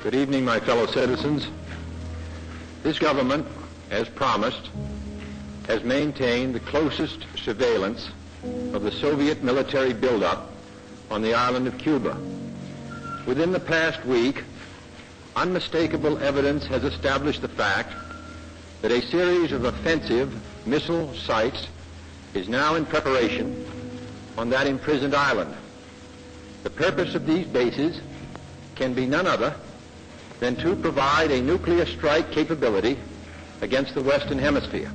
Good evening, my fellow citizens. This government, as promised, has maintained the closest surveillance of the Soviet military buildup on the island of Cuba. Within the past week, unmistakable evidence has established the fact that a series of offensive missile sites is now in preparation on that imprisoned island. The purpose of these bases can be none other than to provide a nuclear strike capability against the Western Hemisphere.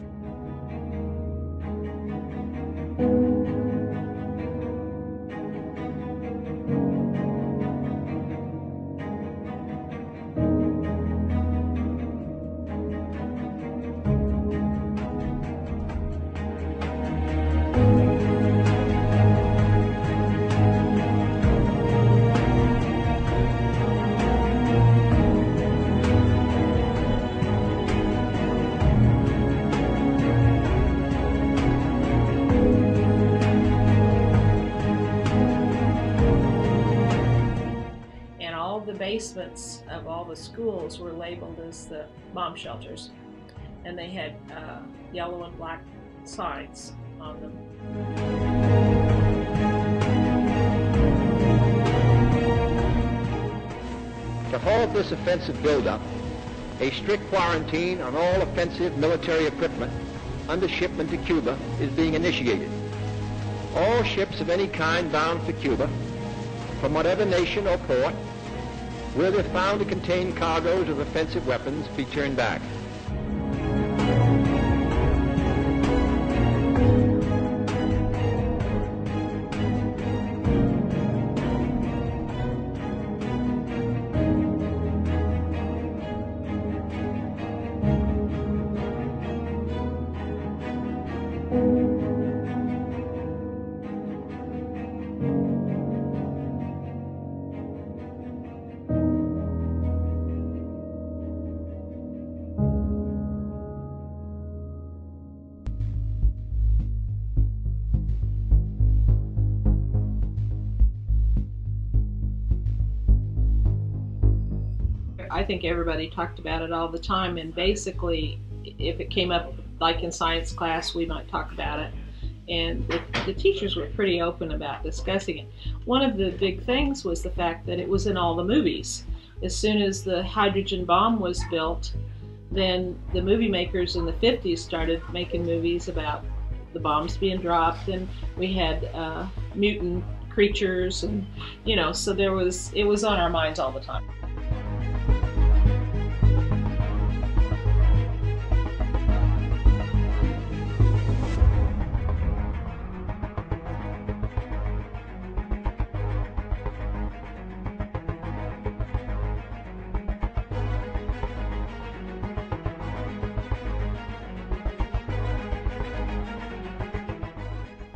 The basements of all the schools were labeled as the bomb shelters, and they had yellow and black signs on them. To halt this offensive buildup, a strict quarantine on all offensive military equipment under shipment to Cuba is being initiated. All ships of any kind bound for Cuba, from whatever nation or port, where they're found to contain cargoes of offensive weapons, be turned back. I think everybody talked about it all the time, and basically if it came up like in science class, we might talk about it, and the teachers were pretty open about discussing it. One of the big things was the fact that it was in all the movies. As soon as the hydrogen bomb was built, then the movie makers in the 50s started making movies about the bombs being dropped, and we had mutant creatures, and so it was on our minds all the time.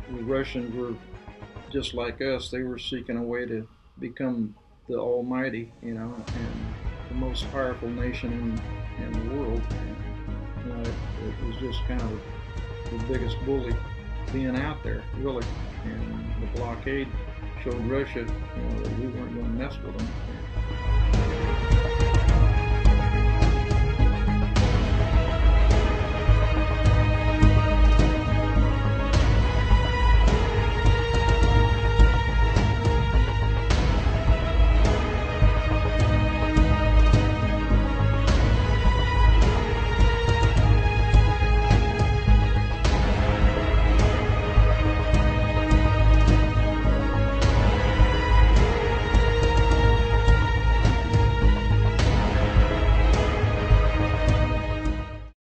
The Russians were just like us. They were seeking a way to become the almighty, and the most powerful nation in the world. And, it was just kind of the biggest bully being out there, really. And the blockade showed Russia, that we weren't going to mess with them.